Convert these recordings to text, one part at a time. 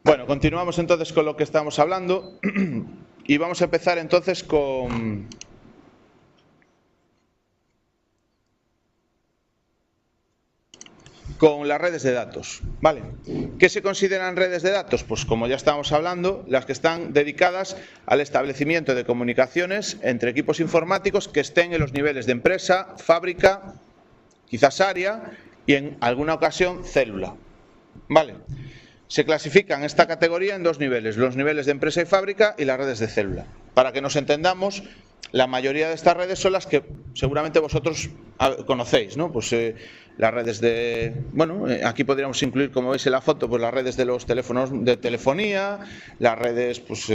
Bueno, continuamos entonces con lo que estábamos hablando y vamos a empezar entonces con las redes de datos, ¿vale? ¿Qué se consideran redes de datos? Pues como ya estábamos hablando, las que están dedicadas al establecimiento de comunicaciones entre equipos informáticos que estén en los niveles de empresa, fábrica, quizás área y en alguna ocasión célula, ¿vale? Se clasifican esta categoría en dos niveles, los niveles de empresa y fábrica y las redes de célula. Para que nos entendamos, la mayoría de estas redes son las que seguramente vosotros conocéis, ¿no? Pues las redes de, bueno, aquí podríamos incluir, como veis en la foto, pues las redes de los teléfonos de telefonía, las redes pues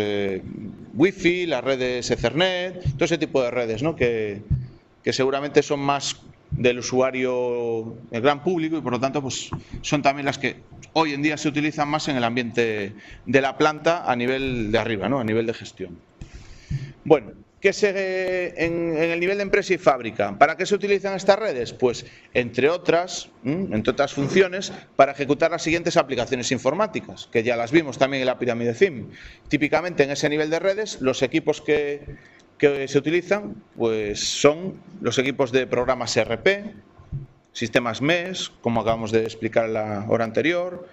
Wi-Fi, las redes Ethernet, todo ese tipo de redes, ¿no? que seguramente son más del usuario, el gran público, y por lo tanto pues son también las que hoy en día se utilizan más en el ambiente de la planta a nivel de arriba, ¿no? A nivel de gestión. Bueno, ¿qué se en el nivel de empresa y fábrica? ¿Para qué se utilizan estas redes? Pues entre otras funciones, para ejecutar las siguientes aplicaciones informáticas, que ya las vimos también en la pirámide CIM. Típicamente en ese nivel de redes, los equipos que se utilizan pues son los equipos de programas ERP, sistemas MES, como acabamos de explicar en la hora anterior,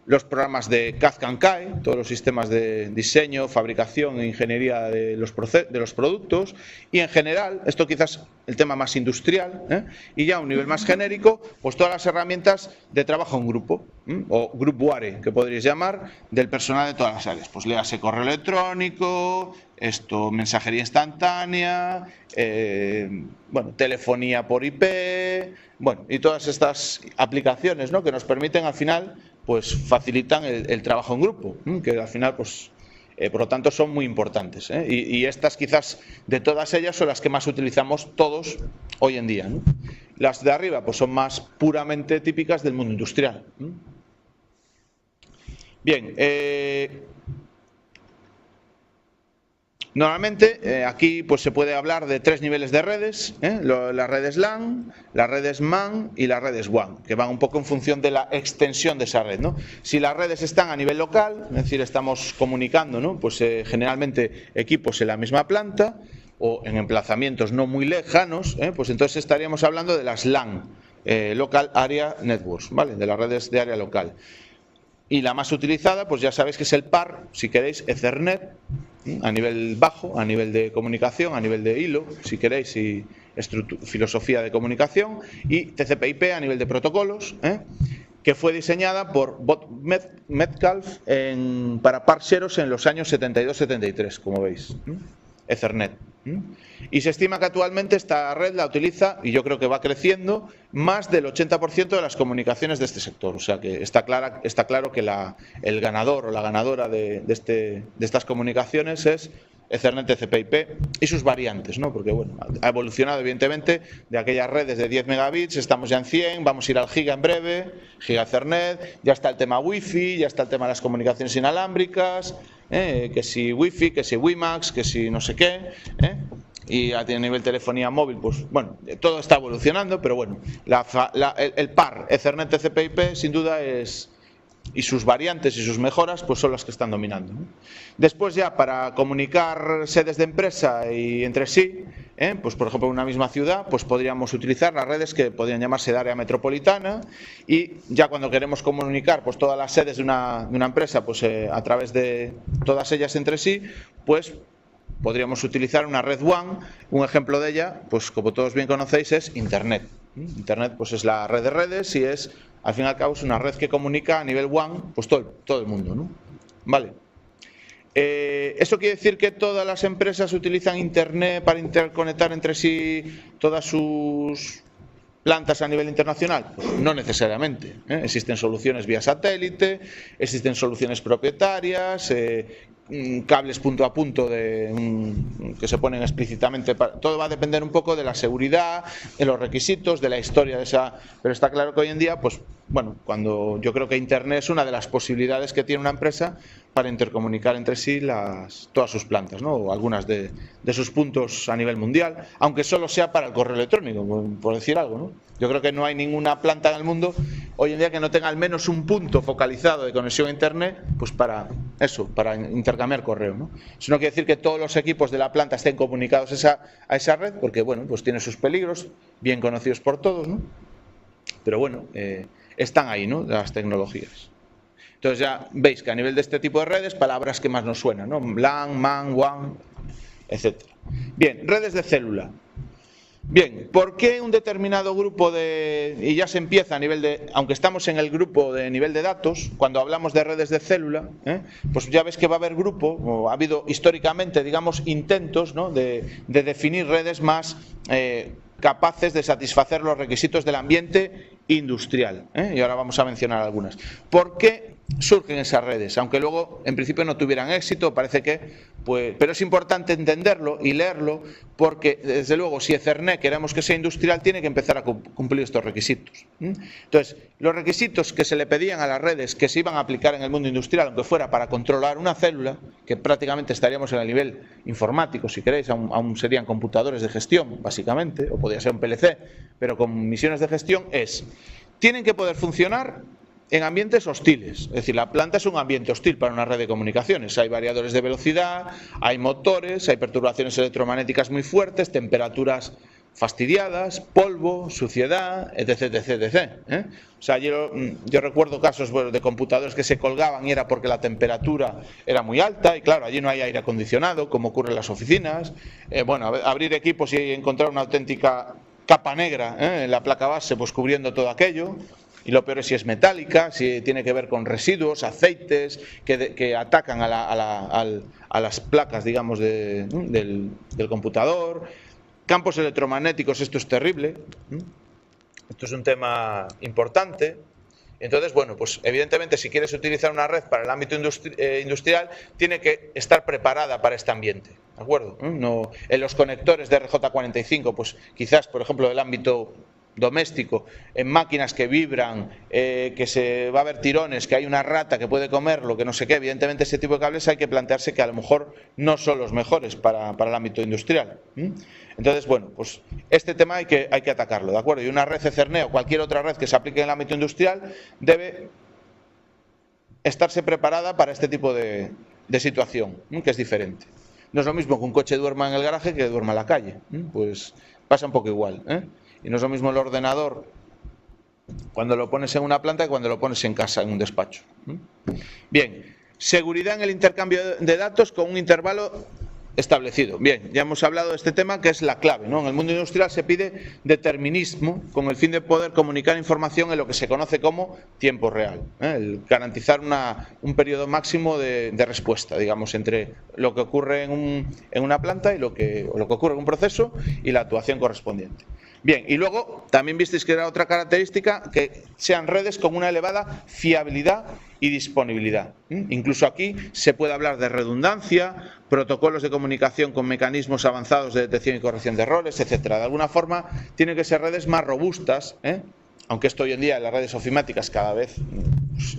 los programas de CAD/CAM/CAE, todos los sistemas de diseño, fabricación e ingeniería de los productos, y en general, esto quizás el tema más industrial, y ya a un nivel más genérico, pues todas las herramientas de trabajo en grupo, o grupuare, que podréis llamar, del personal de todas las áreas. Pues léase correo electrónico, mensajería instantánea, bueno, telefonía por IP, bueno, y todas estas aplicaciones, ¿no? Que nos permiten al final pues facilitan el trabajo en grupo, que al final pues por lo tanto son muy importantes, y estas quizás de todas ellas son las que más utilizamos todos hoy en día, ¿no? Las de arriba pues son más puramente típicas del mundo industrial. Bien, normalmente aquí pues se puede hablar de tres niveles de redes, las redes LAN, las redes MAN y las redes WAN, que van un poco en función de la extensión de esa red, ¿no? Si las redes están a nivel local, es decir, estamos comunicando, ¿no? Pues generalmente equipos en la misma planta o en emplazamientos no muy lejanos, pues entonces estaríamos hablando de las LAN, Local Area Networks, ¿vale? De las redes de área local. Y la más utilizada, pues ya sabéis que es el PAR, si queréis, Ethernet, a nivel bajo, a nivel de comunicación, a nivel de hilo, si queréis, y filosofía de comunicación, y TCP/IP a nivel de protocolos, que fue diseñada por Bob Metcalfe para PAR Xerox en los años 72-73, como veis, Ethernet. Y se estima que actualmente esta red la utiliza, y yo creo que va creciendo, más del 80% de las comunicaciones de este sector. O sea que está claro que el ganador o la ganadora de estas comunicaciones es Ethernet TCP/IP y sus variantes, ¿no? Porque bueno, ha evolucionado evidentemente de aquellas redes de 10 megabits, estamos ya en 100, vamos a ir al giga en breve, giga Ethernet, ya está el tema Wi-Fi, ya está el tema de las comunicaciones inalámbricas, que si Wi-Fi, que si WiMAX, que si no sé qué, y a nivel telefonía móvil, pues bueno, todo está evolucionando, pero bueno, el PAR Ethernet TCP/IP sin duda es, y sus variantes y sus mejoras pues son las que están dominando, ¿no? Después ya para comunicar sedes de empresa y entre sí, pues por ejemplo en una misma ciudad, pues podríamos utilizar las redes que podrían llamarse de área metropolitana, y ya cuando queremos comunicar pues todas las sedes de una empresa pues a través de todas ellas entre sí, pues podríamos utilizar una red WAN. Un ejemplo de ella, pues como todos bien conocéis, es Internet. Internet pues es la red de redes y es, al fin y al cabo, es una red que comunica a nivel WAN pues todo el mundo, ¿no? Vale. ¿Eso quiere decir que todas las empresas utilizan Internet para interconectar entre sí todas sus plantas a nivel internacional? Pues no necesariamente, Existen soluciones vía satélite, existen soluciones propietarias, cables punto a punto que se ponen explícitamente. Todo va a depender un poco de la seguridad, de los requisitos, de la historia de esa. Pero está claro que hoy en día, pues bueno, yo creo que Internet es una de las posibilidades que tiene una empresa para intercomunicar entre sí todas sus plantas, ¿no? O algunas de sus puntos a nivel mundial, aunque solo sea para el correo electrónico, por decir algo, ¿no? Yo creo que no hay ninguna planta en el mundo hoy en día que no tenga al menos un punto focalizado de conexión a Internet, pues para eso, para intercambiar correo, ¿no? Eso no quiere decir que todos los equipos de la planta estén comunicados a esa red, porque bueno, pues tiene sus peligros, bien conocidos por todos, ¿no? Pero bueno, están ahí, ¿no? Las tecnologías. Entonces ya veis que a nivel de este tipo de redes, palabras que más nos suenan, ¿no? LAN, MAN, WAN, etc. Bien, redes de célula. Bien, ¿por qué un determinado grupo y ya se empieza a nivel de, aunque estamos en el grupo de nivel de datos, cuando hablamos de redes de célula, pues ya ves que va a haber o ha habido históricamente, digamos, intentos, ¿no? de definir redes más capaces de satisfacer los requisitos del ambiente industrial, y ahora vamos a mencionar algunas. ¿Por qué surgen esas redes? Aunque luego en principio no tuvieran éxito, parece que, pero es importante entenderlo y leerlo, porque desde luego si Ethernet queremos que sea industrial tiene que empezar a cumplir estos requisitos. Entonces, los requisitos que se le pedían a las redes que se iban a aplicar en el mundo industrial, aunque fuera para controlar una célula, que prácticamente estaríamos en el nivel informático, si queréis, aún serían computadores de gestión, básicamente, o podría ser un PLC, pero con misiones de gestión, tienen que poder funcionar en ambientes hostiles. Es decir, la planta es un ambiente hostil para una red de comunicaciones. Hay variadores de velocidad, hay motores, hay perturbaciones electromagnéticas muy fuertes, temperaturas fastidiadas, polvo, suciedad, etc. etc. O sea, yo recuerdo casos de computadores que se colgaban y era porque la temperatura era muy alta y claro, allí no hay aire acondicionado, como ocurre en las oficinas. Bueno, abrir equipos y encontrar una auténtica capa negra en la placa base, pues cubriendo todo aquello. Y lo peor es si es metálica, si tiene que ver con residuos, aceites que atacan a las placas, digamos, del computador. Campos electromagnéticos, esto es terrible. Esto es un tema importante. Entonces, bueno, pues evidentemente si quieres utilizar una red para el ámbito industrial, tiene que estar preparada para este ambiente, ¿de acuerdo? No, en los conectores de RJ45, pues quizás, por ejemplo, del ámbito doméstico, en máquinas que vibran, que se va a ver tirones, que hay una rata que puede comerlo, que no sé qué, evidentemente ese tipo de cables hay que plantearse que a lo mejor no son los mejores para el ámbito industrial. Entonces, bueno, pues este tema hay que atacarlo, ¿de acuerdo? Y una red Ethernet o cualquier otra red que se aplique en el ámbito industrial debe estarse preparada para este tipo de situación, que es diferente. No es lo mismo que un coche duerma en el garaje que duerma en la calle, pues pasa un poco igual, Y no es lo mismo el ordenador cuando lo pones en una planta que cuando lo pones en casa, en un despacho. Bien, seguridad en el intercambio de datos con un intervalo establecido. Bien, ya hemos hablado de este tema que es la clave, ¿no? En el mundo industrial se pide determinismo con el fin de poder comunicar información en lo que se conoce como tiempo real, el garantizar un periodo máximo de respuesta, digamos, entre lo que ocurre en una planta y lo que ocurre en un proceso y la actuación correspondiente. Bien, y luego también visteis que era otra característica que sean redes con una elevada fiabilidad y disponibilidad. Incluso aquí se puede hablar de redundancia, protocolos de comunicación con mecanismos avanzados de detección y corrección de errores, etcétera. De alguna forma tienen que ser redes más robustas, aunque esto hoy en día en las redes ofimáticas cada vez,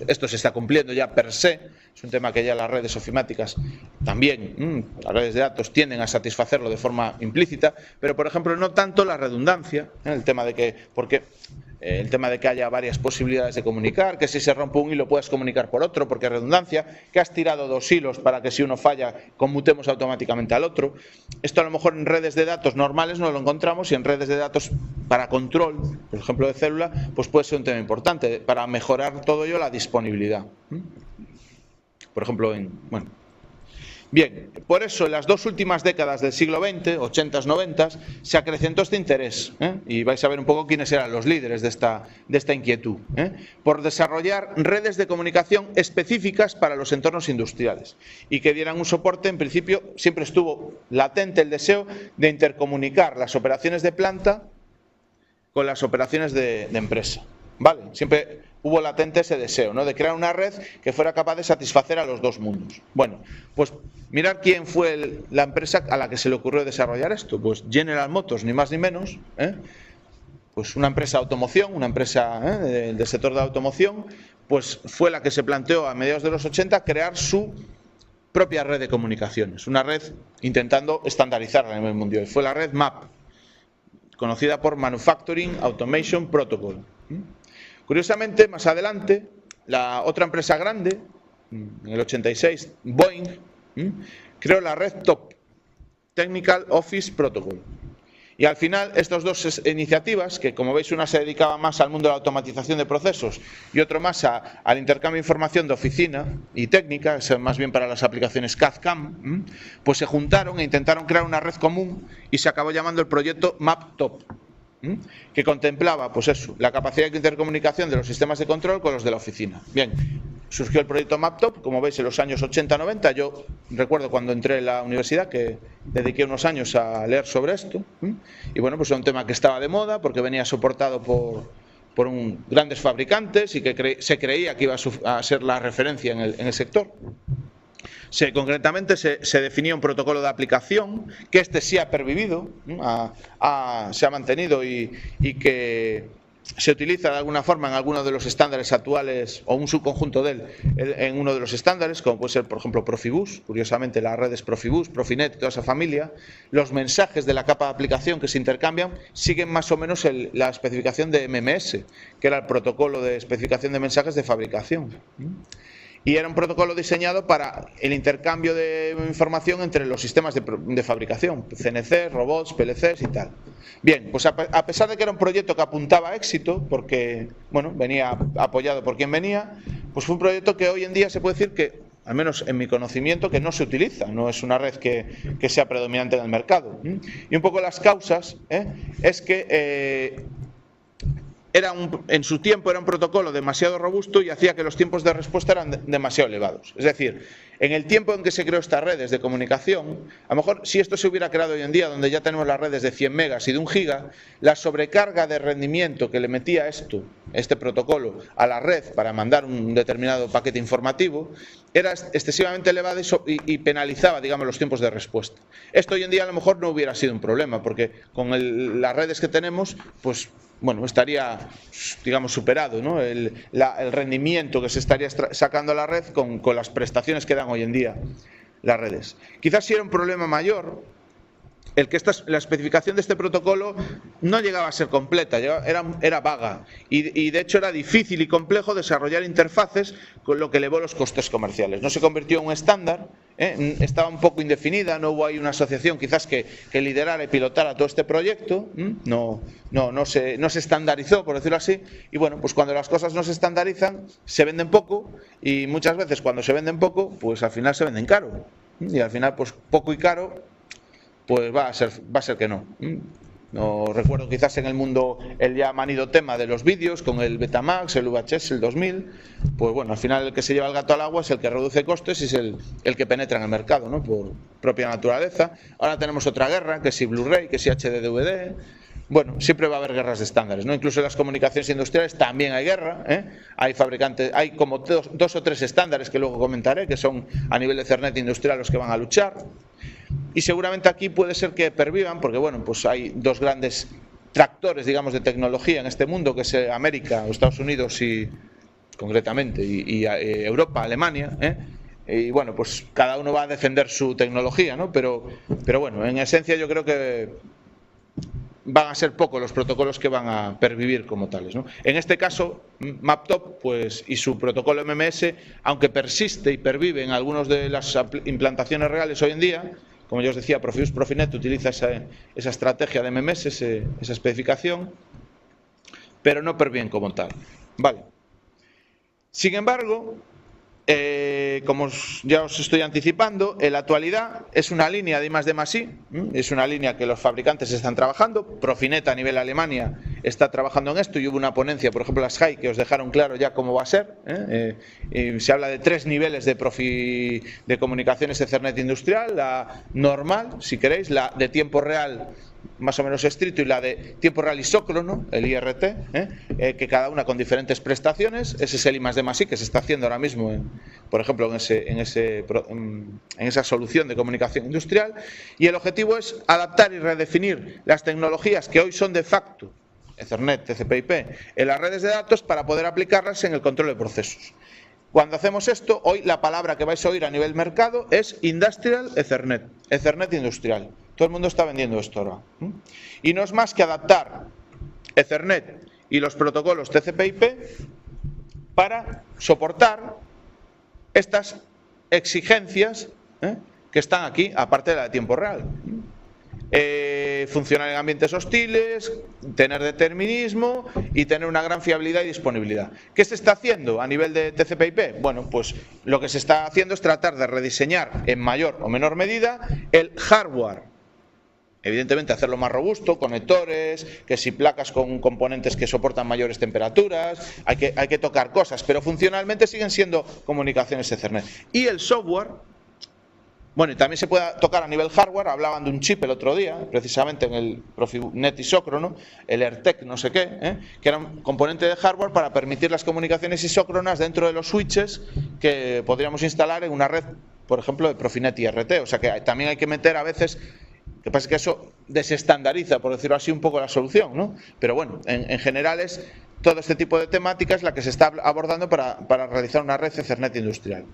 esto se está cumpliendo ya per se, es un tema que ya las redes ofimáticas también, las redes de datos tienden a satisfacerlo de forma implícita, pero por ejemplo no tanto la redundancia, el tema de que haya varias posibilidades de comunicar, que si se rompe un hilo puedas comunicar por otro, porque es redundancia, que has tirado dos hilos para que si uno falla conmutemos automáticamente al otro. Esto a lo mejor en redes de datos normales no lo encontramos y en redes de datos para control, por ejemplo de célula, pues puede ser un tema importante para mejorar todo ello la disponibilidad. Por ejemplo, Bien, por eso en las dos últimas décadas del siglo XX, 80s, 90s, se acrecentó este interés, y vais a ver un poco quiénes eran los líderes de esta inquietud, por desarrollar redes de comunicación específicas para los entornos industriales y que dieran un soporte. En principio siempre estuvo latente el deseo de intercomunicar las operaciones de planta con las operaciones de empresa. Vale, siempre hubo latente ese deseo, ¿no?, de crear una red que fuera capaz de satisfacer a los dos mundos. Bueno, pues mirad quién fue la empresa a la que se le ocurrió desarrollar esto. Pues General Motors, ni más ni menos, pues una empresa de automoción, una empresa del sector de la automoción, pues fue la que se planteó a mediados de los 80 crear su propia red de comunicaciones, una red intentando estandarizarla a nivel mundial. Fue la red MAP, conocida por Manufacturing Automation Protocol. Curiosamente, más adelante, la otra empresa grande, en el 86, Boeing, creó la red TOP, Technical Office Protocol. Y al final, estas dos iniciativas, que como veis una se dedicaba más al mundo de la automatización de procesos y otro más al intercambio de información de oficina y técnica, es más bien para las aplicaciones CAD/CAM, pues se juntaron e intentaron crear una red común y se acabó llamando el proyecto MAP-TOP, que contemplaba, pues eso, la capacidad de intercomunicación de los sistemas de control con los de la oficina. Bien, surgió el proyecto MAP-TOP, como veis, en los años 80-90. Yo recuerdo cuando entré en la universidad que dediqué unos años a leer sobre esto. Y bueno, pues era un tema que estaba de moda porque venía soportado por grandes fabricantes y que se creía que iba a ser la referencia en el sector. Concretamente se definía un protocolo de aplicación, que sí ha pervivido, se ha mantenido y que se utiliza de alguna forma en alguno de los estándares actuales o un subconjunto de él en uno de los estándares, como puede ser, por ejemplo, Profibus. Curiosamente, las redes Profibus, Profinet, toda esa familia, los mensajes de la capa de aplicación que se intercambian siguen más o menos la especificación de MMS, que era el protocolo de especificación de mensajes de fabricación. Y era un protocolo diseñado para el intercambio de información entre los sistemas de fabricación, CNC, robots, PLCs y tal. Bien, pues a pesar de que era un proyecto que apuntaba a éxito, porque bueno, venía apoyado por quien venía, pues fue un proyecto que hoy en día se puede decir que, al menos en mi conocimiento, que no se utiliza, no es una red que sea predominante en el mercado. Y un poco las causas es que en su tiempo era un protocolo demasiado robusto y hacía que los tiempos de respuesta eran demasiado elevados. Es decir, en el tiempo en que se creó estas redes de comunicación, a lo mejor si esto se hubiera creado hoy en día, donde ya tenemos las redes de 100 megas y de 1 giga, la sobrecarga de rendimiento que le metía este protocolo a la red para mandar un determinado paquete informativo era excesivamente elevada y penalizaba, digamos, los tiempos de respuesta. Esto hoy en día a lo mejor no hubiera sido un problema, porque con las redes que tenemos, pues bueno, estaría, digamos, superado, ¿no?, el rendimiento que se estaría sacando a la red con las prestaciones que dan hoy en día las redes. Quizás sí era un problema mayor el que la especificación de este protocolo no llegaba a ser completa, era vaga y de hecho era difícil y complejo desarrollar interfaces, con lo que elevó los costes comerciales. No se convirtió en un estándar, estaba un poco indefinida, no hubo ahí una asociación quizás que liderara y pilotara todo este proyecto, no se estandarizó, por decirlo así, y bueno, pues cuando las cosas no se estandarizan, se venden poco, y muchas veces cuando se venden poco, pues al final se venden caro, y al final pues poco y caro, pues va a ser que no. No recuerdo quizás en el mundo el ya manido tema de los vídeos con el Betamax, el VHS, el 2000, pues bueno, al final el que se lleva el gato al agua es el que reduce costes y es el que penetra en el mercado, ¿no?, por propia naturaleza. Ahora tenemos otra guerra, que si Blu-ray, que si HD-DVD. Bueno, siempre va a haber guerras de estándares, ¿no? Incluso en las comunicaciones industriales también hay guerra, hay fabricantes, hay como dos o tres estándares que luego comentaré, que son a nivel de Ethernet industrial los que van a luchar. Y seguramente aquí puede ser que pervivan, porque bueno, pues hay dos grandes tractores, digamos, de tecnología en este mundo, que es América o Estados Unidos y concretamente y Europa, Alemania, y bueno, pues cada uno va a defender su tecnología, ¿no? Pero bueno, en esencia yo creo que van a ser pocos los protocolos que van a pervivir como tales, ¿no? En este caso, MAP-TOP, pues, y su protocolo MMS, aunque persiste y pervive en algunas de las implantaciones reales hoy en día, como yo os decía, Profibus Profinet utiliza esa estrategia de MMS, esa especificación, pero no perviven como tal. Vale. Sin embargo, como ya os estoy anticipando, en la actualidad es una línea de I+D+I, es una línea que los fabricantes están trabajando. Profinet a nivel Alemania está trabajando en esto y hubo una ponencia, por ejemplo, la SHAI, que os dejaron claro ya cómo va a ser. Se habla de 3 niveles de comunicaciones Ethernet industrial: la normal, si queréis, la de tiempo real más o menos estricto, y la de tiempo real isócrono, el IRT, que cada una con diferentes prestaciones. Ese es el I+D+I que se está haciendo ahora mismo, por ejemplo, en esa solución de comunicación industrial. Y el objetivo es adaptar y redefinir las tecnologías que hoy son de facto Ethernet, TCP/IP, en las redes de datos para poder aplicarlas en el control de procesos. Cuando hacemos esto, hoy la palabra que vais a oír a nivel mercado es Industrial Ethernet, Ethernet industrial. Todo el mundo está vendiendo esto ahora. Y no es más que adaptar Ethernet y los protocolos TCP/IP para soportar estas exigencias que están aquí, aparte de la de tiempo real. Funcionar en ambientes hostiles, tener determinismo y tener una gran fiabilidad y disponibilidad. ¿Qué se está haciendo a nivel de TCP/IP? Bueno, pues lo que se está haciendo es tratar de rediseñar en mayor o menor medida el hardware. Evidentemente hacerlo más robusto, conectores, que si placas con componentes que soportan mayores temperaturas, hay que tocar cosas, pero funcionalmente siguen siendo comunicaciones Ethernet. Y el software, bueno, y también se puede tocar a nivel hardware. Hablaban de un chip el otro día, precisamente en el Profinet isócrono, el AirTech no sé qué, que era un componente de hardware para permitir las comunicaciones isócronas dentro de los switches que podríamos instalar en una red, por ejemplo, de Profinet IRT. O sea que también hay que meter a veces, que pasa que eso desestandariza, por decirlo así, un poco la solución, ¿no? Pero bueno, en general es todo este tipo de temáticas la que se está abordando para realizar una red Ethernet industrial.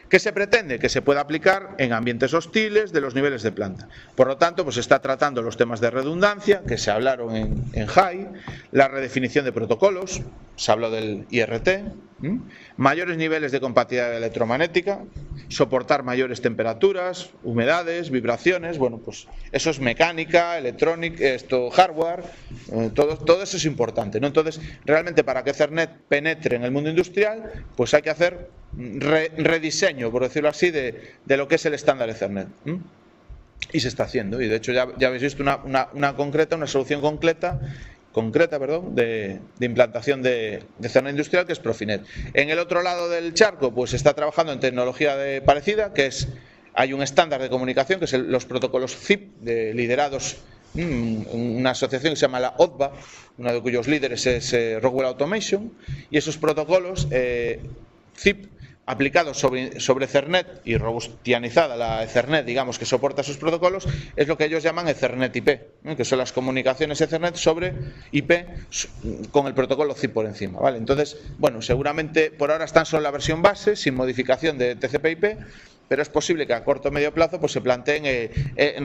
¿Qué se pretende? Que se pueda aplicar en ambientes hostiles de los niveles de planta. Por lo tanto, pues se está tratando los temas de redundancia, que se hablaron en HAI, la redefinición de protocolos, se habló del IRT, mayores niveles de compatibilidad electromagnética, soportar mayores temperaturas, humedades, vibraciones. Bueno, pues eso es mecánica, electrónica, hardware, todo eso es importante, ¿no? Entonces, realmente para que Ethernet penetre en el mundo industrial, pues hay que hacer rediseño, por decirlo así, de lo que es el estándar Ethernet. Y se está haciendo, y de hecho ya habéis visto una solución concreta de implantación de Ethernet industrial, que es Profinet. En el otro lado del charco, pues se está trabajando en tecnología parecida, que hay un estándar de comunicación, que es los protocolos ZIP, liderados una asociación que se llama la OTBA, una de cuyos líderes es Rockwell Automation, y esos protocolos ZIP aplicados sobre Ethernet y robustianizada la Ethernet, digamos, que soporta esos protocolos, es lo que ellos llaman Ethernet IP, que son las comunicaciones Ethernet sobre IP con el protocolo ZIP por encima, ¿vale? Entonces, bueno, seguramente por ahora están solo en la versión base, sin modificación de TCP/IP, pero es posible que a corto o medio plazo pues se planteen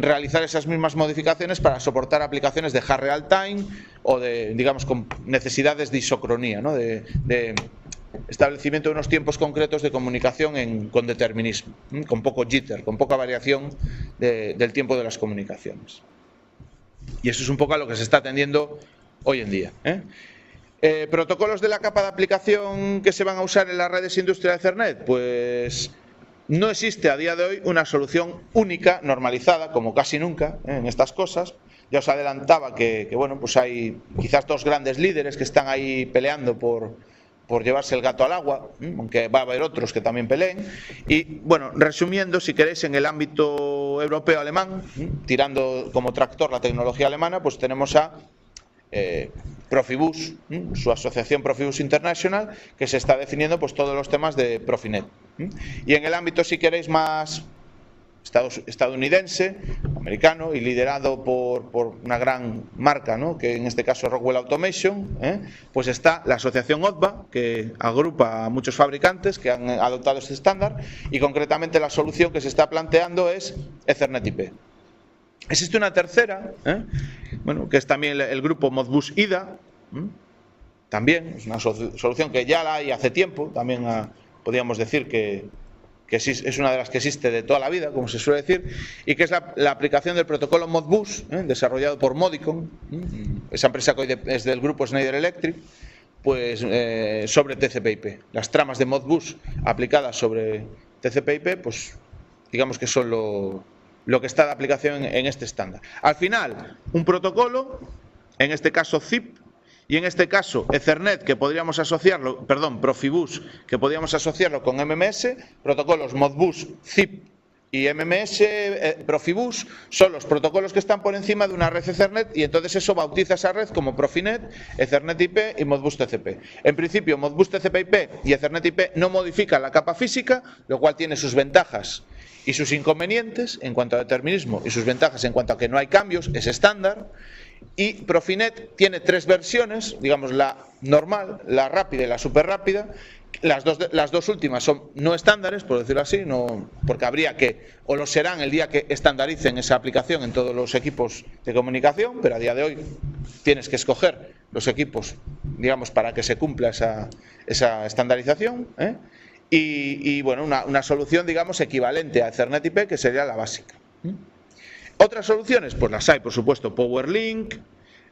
realizar esas mismas modificaciones para soportar aplicaciones de hard real time o de, digamos, con necesidades de isocronía, ¿no? de establecimiento de unos tiempos concretos de comunicación con determinismo, con poco jitter, con poca variación del tiempo de las comunicaciones. Y eso es un poco a lo que se está atendiendo hoy en día. ¿Protocolos de la capa de aplicación que se van a usar en las redes industriales de Ethernet? Pues no existe a día de hoy una solución única, normalizada, como casi nunca en estas cosas. Ya os adelantaba que bueno, pues hay quizás dos grandes líderes que están ahí peleando por llevarse el gato al agua, aunque va a haber otros que también peleen. Y bueno, resumiendo, si queréis, en el ámbito europeo-alemán, tirando como tractor la tecnología alemana, pues tenemos a Profibus, su asociación Profibus International, que se está definiendo pues todos los temas de Profinet. Y en el ámbito, si queréis, más estadounidense, americano y liderado por una gran marca, ¿no? Que en este caso es Rockwell Automation, pues está la asociación OTBA, que agrupa a muchos fabricantes que han adoptado este estándar, y concretamente la solución que se está planteando es Ethernet IP. Existe una tercera, bueno, que es también el grupo Modbus IDA, también es una solución que ya la hay hace tiempo, también podríamos decir que es una de las que existe de toda la vida, como se suele decir, y que es la aplicación del protocolo Modbus, desarrollado por Modicon, esa empresa que hoy es del grupo Schneider Electric, pues sobre TCP/IP. Las tramas de Modbus aplicadas sobre TCP/IP, pues digamos que son lo que está de aplicación en este estándar. Al final, un protocolo, en este caso ZIP, y en este caso Ethernet, que podríamos asociarlo, perdón, Profibus, que podríamos asociarlo con MMS, protocolos Modbus, ZIP y MMS, Profibus, son los protocolos que están por encima de una red Ethernet y entonces eso bautiza esa red como Profinet, Ethernet IP y Modbus TCP. En principio, Modbus TCP IP y Ethernet IP no modifican la capa física, lo cual tiene sus ventajas y sus inconvenientes en cuanto a determinismo y sus ventajas en cuanto a que no hay cambios, es estándar. Y Profinet tiene 3 versiones, digamos la normal, la rápida y la super rápida. Las dos últimas son no estándares, por decirlo así, no, porque habría que, o lo serán el día que estandaricen esa aplicación en todos los equipos de comunicación, pero a día de hoy tienes que escoger los equipos, digamos, para que se cumpla esa estandarización, ¿eh? Y bueno, una solución, digamos, equivalente a Ethernet IP, que sería la básica. Otras soluciones, pues las hay, por supuesto, PowerLink,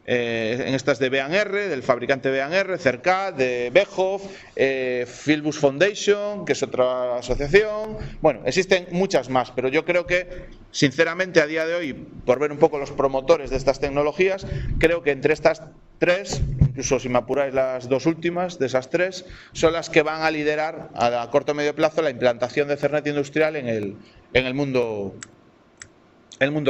en estas de BeanR, del fabricante BeanR, Cercat, de Behoff, Fieldbus Foundation, que es otra asociación. Bueno, existen muchas más, pero yo creo que, sinceramente, a día de hoy, por ver un poco los promotores de estas tecnologías, creo que entre estas 3, incluso si me apuráis las 2 últimas de esas 3, son las que van a liderar a corto o medio plazo la implantación de Ethernet industrial en el mundo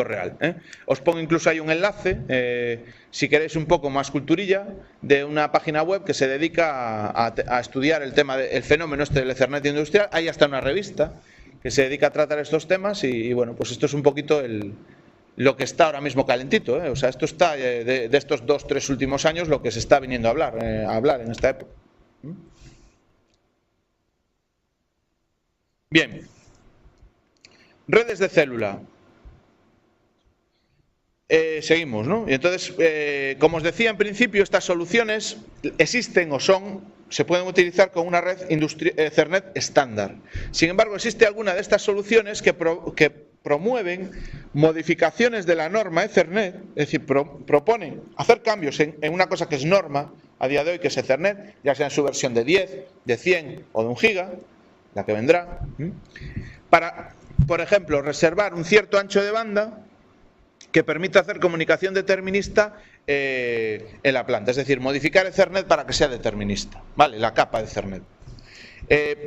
real, ¿eh? Os pongo incluso ahí un enlace, si queréis un poco más culturilla, de una página web que se dedica a estudiar el tema del fenómeno este del Ethernet industrial. Hay hasta una revista que se dedica a tratar estos temas y bueno, pues esto es un poquito lo que está ahora mismo calentito, ¿eh? O sea, esto está de estos 2-3 últimos años lo que se está viniendo a hablar en esta época. Bien, redes de célula. Seguimos, ¿no? Y entonces, como os decía en principio, estas soluciones existen o se pueden utilizar con una red Ethernet estándar. Sin embargo, existe alguna de estas soluciones que promueven modificaciones de la norma Ethernet, es decir, proponen hacer cambios en una cosa que es norma a día de hoy, que es Ethernet, ya sea en su versión de 10, de 100 o de 1 giga, la que vendrá, para, por ejemplo, reservar un cierto ancho de banda que permita hacer comunicación determinista en la planta, es decir, modificar Ethernet para que sea determinista, ¿vale? La capa de Ethernet.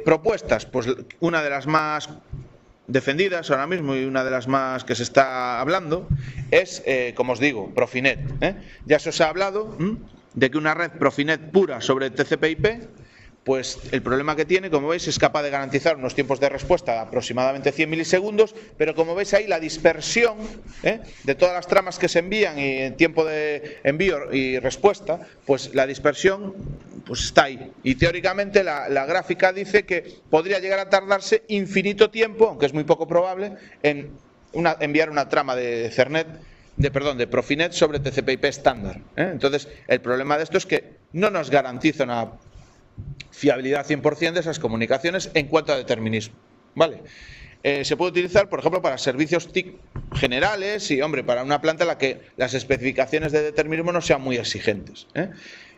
Propuestas, pues una de las más defendidas ahora mismo y una de las más que se está hablando es, como os digo, Profinet, ¿eh? Ya se os ha hablado de que una red Profinet pura sobre TCP/IP, pues el problema que tiene, como veis, es capaz de garantizar unos tiempos de respuesta de aproximadamente 100 milisegundos, pero como veis ahí la dispersión de todas las tramas que se envían y en tiempo de envío y respuesta, pues la dispersión pues está ahí. Y teóricamente la gráfica dice que podría llegar a tardarse infinito tiempo, aunque es muy poco probable, en enviar una trama de Ethernet, de Profinet sobre TCP/IP estándar, ¿eh? Entonces, el problema de esto es que no nos garantiza una fiabilidad 100% de esas comunicaciones en cuanto a determinismo, ¿vale? Se puede utilizar, por ejemplo, para servicios TIC generales y, hombre, para una planta en la que las especificaciones de determinismo no sean muy exigentes, ¿eh?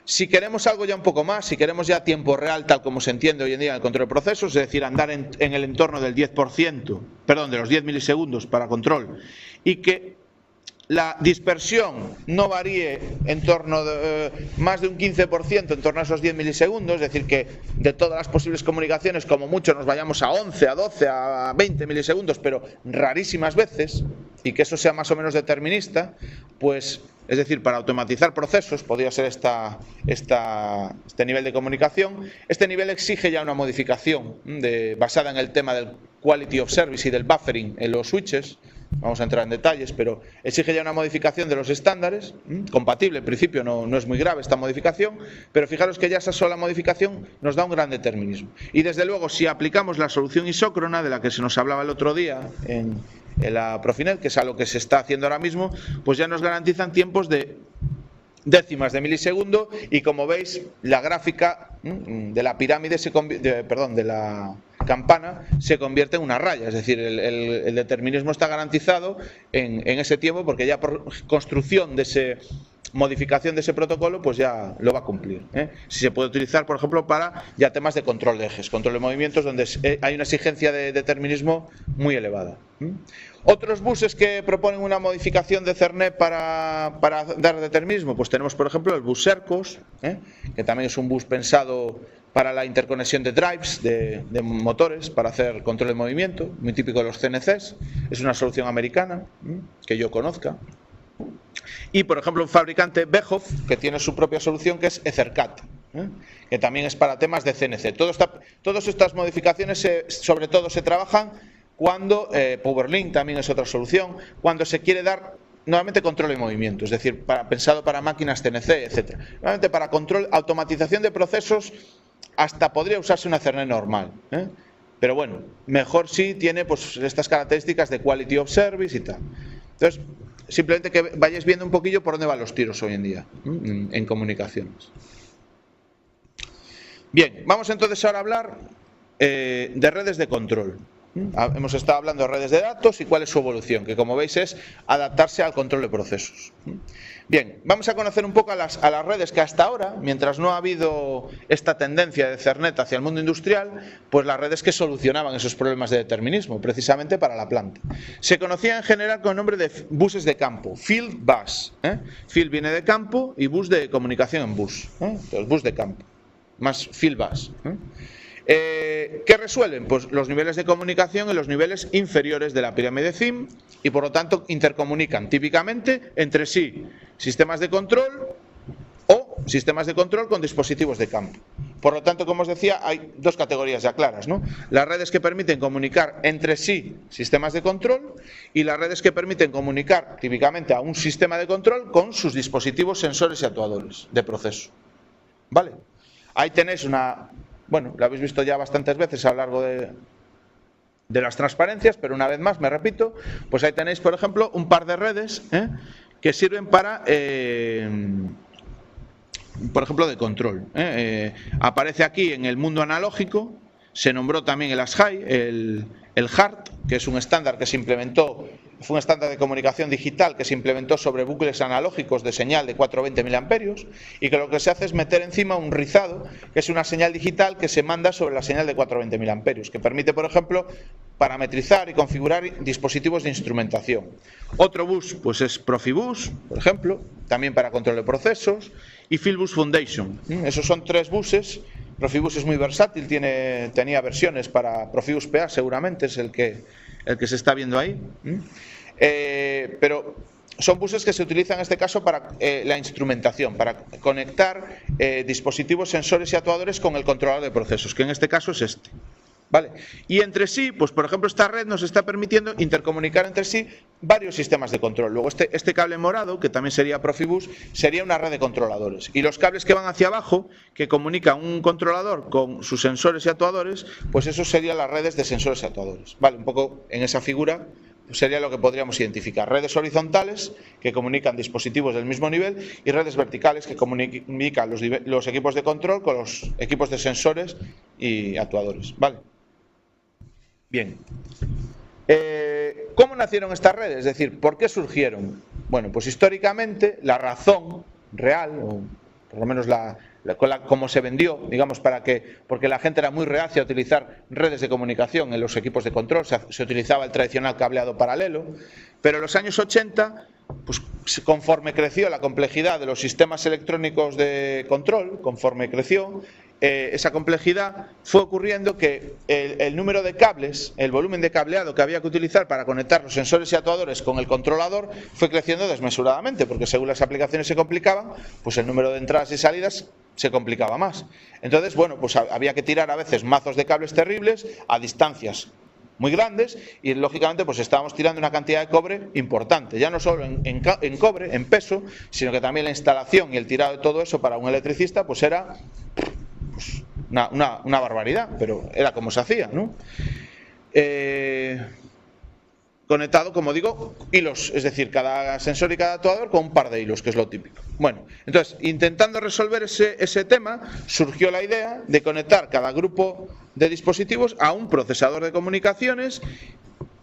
Si queremos algo ya un poco más, si queremos ya tiempo real, tal como se entiende hoy en día en el control de procesos, es decir, andar en el entorno del 10%, perdón, de los 10 milisegundos para control, y que la dispersión no varíe en torno de más de un 15% en torno a esos 10 milisegundos, es decir, que de todas las posibles comunicaciones, como mucho nos vayamos a 11, a 12, a 20 milisegundos, pero rarísimas veces, y que eso sea más o menos determinista, pues, es decir, para automatizar procesos, podría ser este nivel de comunicación. Este nivel exige ya una modificación basada en el tema del Quality of Service y del buffering en los switches. Vamos a entrar en detalles, pero exige ya una modificación de los estándares, compatible, en principio no es muy grave esta modificación, pero fijaros que ya esa sola modificación nos da un gran determinismo. Y desde luego, si aplicamos la solución isócrona, de la que se nos hablaba el otro día en la Profinet, que es a lo que se está haciendo ahora mismo, pues ya nos garantizan tiempos de décimas de milisegundo y, como veis, la gráfica de la pirámide, de la campana, se convierte en una raya, es decir, el determinismo está garantizado en ese tiempo, porque ya por construcción de modificación de ese protocolo, pues ya lo va a cumplir, ¿eh? Si se puede utilizar, por ejemplo, para ya temas de control de ejes, control de movimientos, donde hay una exigencia de determinismo muy elevada. Otros buses que proponen una modificación de Ethernet para dar determinismo, pues tenemos, por ejemplo, el bus Sercos, que también es un bus pensado para la interconexión de drives, de motores, para hacer control de movimiento, muy típico de los CNCs. Es una solución americana, que yo conozca. Y, por ejemplo, un fabricante, Behoff, que tiene su propia solución, que es Ethercat, que también es para temas de CNC. Todas estas modificaciones, sobre todo, se trabajan cuando, PowerLink también es otra solución, cuando se quiere dar nuevamente control de movimiento, es decir, pensado para máquinas CNC, etc. Nuevamente para control, automatización de procesos, hasta podría usarse una Ethernet normal, pero bueno, mejor si tiene pues estas características de quality of service y tal. Entonces, simplemente que vayáis viendo un poquillo por dónde van los tiros hoy en día en comunicaciones. Bien, vamos entonces ahora a hablar de redes de control. Hemos estado hablando de redes de datos y cuál es su evolución, que como veis es adaptarse al control de procesos. Bien, vamos a conocer un poco a las redes que hasta ahora, mientras no ha habido esta tendencia de Ethernet hacia el mundo industrial, pues las redes que solucionaban esos problemas de determinismo, precisamente para la planta. Se conocía en general con el nombre de buses de campo, field bus. Field viene de campo y bus de comunicación en bus. Entonces, bus de campo, más field bus. ¿Qué resuelven? Pues los niveles de comunicación en los niveles inferiores de la pirámide CIM y por lo tanto intercomunican típicamente entre sí sistemas de control o sistemas de control con dispositivos de campo. Por lo tanto, como os decía, hay dos categorías ya claras, ¿no? Las redes que permiten comunicar entre sí sistemas de control y las redes que permiten comunicar típicamente a un sistema de control con sus dispositivos sensores y actuadores de proceso. ¿Vale? Ahí tenéis una... Bueno, lo habéis visto ya bastantes veces a lo largo de las transparencias, pero una vez más, me repito, pues ahí tenéis, por ejemplo, un par de redes que sirven para, por ejemplo, de control. Aparece aquí en el mundo analógico, se nombró también el ASHI, el HART, que es un estándar que se implementó, fue un estándar de comunicación digital que se implementó sobre bucles analógicos de señal de 420 mA y que lo que se hace es meter encima un rizado, que es una señal digital que se manda sobre la señal de 420 mA, que permite, por ejemplo, parametrizar y configurar dispositivos de instrumentación. Otro bus pues es Profibus, por ejemplo, también para control de procesos, y Fieldbus Foundation. Esos son tres buses. Profibus es muy versátil, tenía versiones para Profibus PA, seguramente es el que se está viendo ahí. Pero son buses que se utilizan en este caso para la instrumentación, para conectar dispositivos sensores y actuadores con el controlador de procesos, que en este caso es este. ¿Vale? Y entre sí, pues por ejemplo, esta red nos está permitiendo intercomunicar entre sí varios sistemas de control. Luego este cable morado, que también sería Profibus, sería una red de controladores. Y los cables que van hacia abajo, que comunican un controlador con sus sensores y actuadores, pues eso serían las redes de sensores y actuadores. ¿Vale? Un poco en esa figura sería lo que podríamos identificar. Redes horizontales que comunican dispositivos del mismo nivel y redes verticales que comunican los equipos de control con los equipos de sensores y actuadores. ¿Vale? Bien. ¿Cómo nacieron estas redes? Es decir, ¿por qué surgieron? Bueno, pues históricamente la razón real, o por lo menos cómo se vendió, digamos, porque la gente era muy reacia a utilizar redes de comunicación en los equipos de control, se utilizaba el tradicional cableado paralelo, pero en los años 80, pues conforme creció la complejidad de los sistemas electrónicos de control, conforme creció, esa complejidad fue ocurriendo que el número de cables, el volumen de cableado que había que utilizar para conectar los sensores y actuadores con el controlador fue creciendo desmesuradamente, porque según las aplicaciones se complicaban, pues el número de entradas y salidas se complicaba más. Entonces, bueno, pues había que tirar a veces mazos de cables terribles a distancias muy grandes y lógicamente pues estábamos tirando una cantidad de cobre importante, ya no solo en cobre, en peso, sino que también la instalación y el tirado de todo eso para un electricista pues era pues, una barbaridad, pero era como se hacía, ¿no? Conectado, como digo, hilos, es decir, cada sensor y cada actuador con un par de hilos, que es lo típico. Bueno, entonces, intentando resolver ese tema, surgió la idea de conectar cada grupo de dispositivos a un procesador de comunicaciones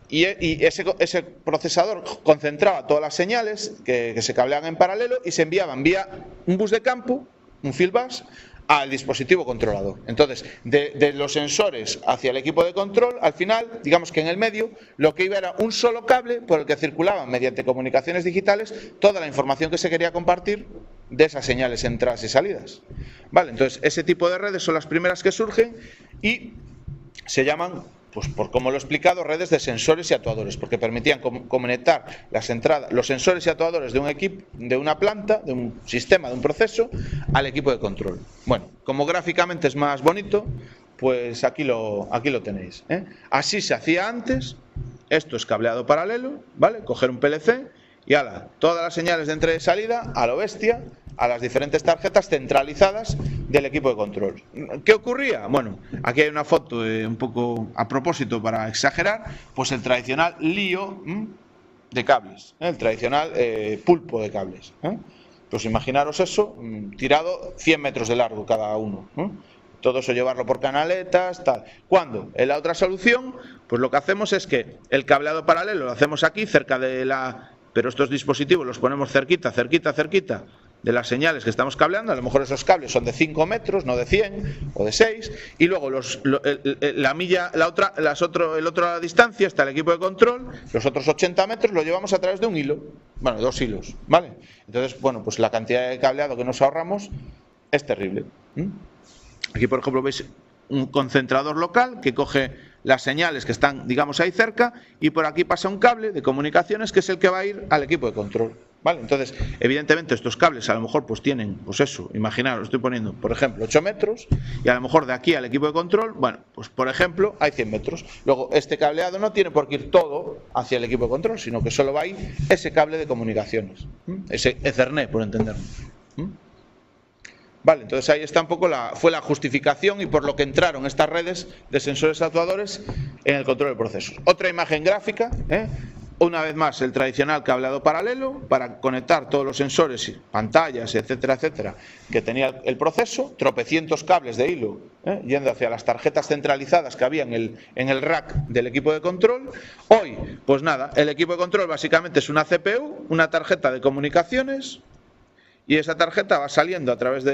y ese procesador concentraba todas las señales que se cableaban en paralelo y se enviaban vía un bus de campo, un field bus, al dispositivo controlador. Entonces, de los sensores hacia el equipo de control, al final, digamos que en el medio, lo que iba era un solo cable por el que circulaban mediante comunicaciones digitales toda la información que se quería compartir de esas señales entradas y salidas. Vale, entonces ese tipo de redes son las primeras que surgen y se llaman, pues por como lo he explicado, redes de sensores y actuadores, porque permitían conectar las entradas, los sensores y actuadores de un equipo, de una planta, de un sistema, de un proceso, al equipo de control. Bueno, como gráficamente es más bonito, pues aquí lo tenéis, ¿eh? Así se hacía antes. Esto es cableado paralelo, ¿vale? Coger un PLC y ala, todas las señales de entrada y salida a lo bestia, a las diferentes tarjetas centralizadas del equipo de control. ¿Qué ocurría? Bueno, aquí hay una foto un poco a propósito para exagerar, pues el tradicional lío de cables, el tradicional pulpo de cables. Pues imaginaros eso, tirado 100 metros de largo cada uno. Todo eso llevarlo por canaletas, tal. ¿Cuándo? En la otra solución, pues lo que hacemos es que el cableado paralelo lo hacemos aquí, cerca de la... Pero estos dispositivos los ponemos cerquita de las señales que estamos cableando. A lo mejor esos cables son de 5 metros, no de 100 o de 6, y luego la milla, el otro a la distancia está el equipo de control, los otros 80 metros lo llevamos a través de un hilo, bueno, 2 hilos, ¿vale? Entonces, bueno, pues la cantidad de cableado que nos ahorramos es terrible. Aquí, por ejemplo, veis un concentrador local que coge las señales que están, digamos, ahí cerca, y por aquí pasa un cable de comunicaciones que es el que va a ir al equipo de control. ¿Vale? Entonces, evidentemente estos cables a lo mejor pues tienen, pues eso, imaginaros, estoy poniendo, por ejemplo, 8 metros, y a lo mejor de aquí al equipo de control, bueno, pues por ejemplo, hay 100 metros. Luego, este cableado no tiene por qué ir todo hacia el equipo de control, sino que solo va a ir ese cable de comunicaciones, ese Ethernet, por entendernos. Vale, entonces ahí está un poco fue la justificación y por lo que entraron estas redes de sensores actuadores en el control del proceso. Otra imagen gráfica, una vez más el tradicional cableado paralelo para conectar todos los sensores, pantallas, etcétera, etcétera, que tenía el proceso, tropecientos cables de hilo yendo hacia las tarjetas centralizadas que había en el rack del equipo de control. Hoy, pues nada, el equipo de control básicamente es una CPU, una tarjeta de comunicaciones, y esa tarjeta va saliendo a través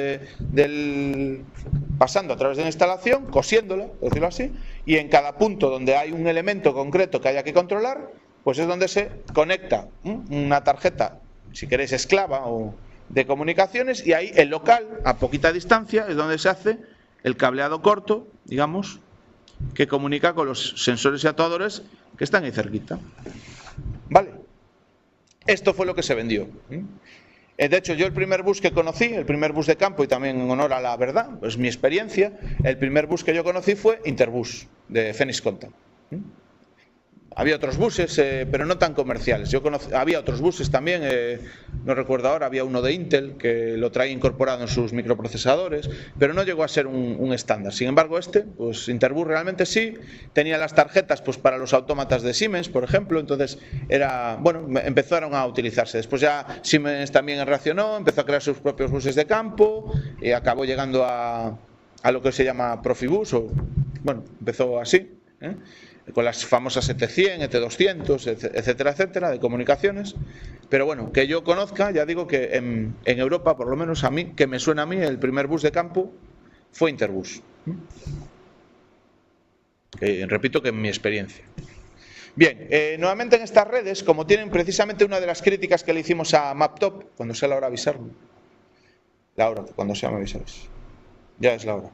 pasando a través de la instalación, cosiéndola, por decirlo así, y en cada punto donde hay un elemento concreto que haya que controlar, pues es donde se conecta una tarjeta, si queréis esclava o de comunicaciones, y ahí el local, a poquita distancia, es donde se hace el cableado corto, digamos, que comunica con los sensores y actuadores que están ahí cerquita. Vale, esto fue lo que se vendió. De hecho, yo el primer bus que conocí, el primer bus de campo, y también en honor a la verdad, pues mi experiencia, el primer bus que yo conocí fue Interbus, de Phoenix Contact. Había otros buses, pero no tan comerciales. Había otros buses también, no recuerdo ahora, había uno de Intel que lo traía incorporado en sus microprocesadores, pero no llegó a ser un estándar. Sin embargo, pues Interbus realmente sí, tenía las tarjetas pues para los autómatas de Siemens, por ejemplo, entonces empezaron a utilizarse. Después ya Siemens también reaccionó, empezó a crear sus propios buses de campo y acabó llegando a lo que se llama Profibus, empezó así, con las famosas ET100, ET200, etcétera, etcétera, de comunicaciones. Pero bueno, que yo conozca, ya digo que en Europa, por lo menos a mí, que me suena a mí, el primer bus de campo fue Interbus. Repito que en mi experiencia. Bien, nuevamente en estas redes, como tienen precisamente una de las críticas que le hicimos a MapTop, cuando sea la hora avisarme. La hora, cuando sea me avisáis. Ya es la hora.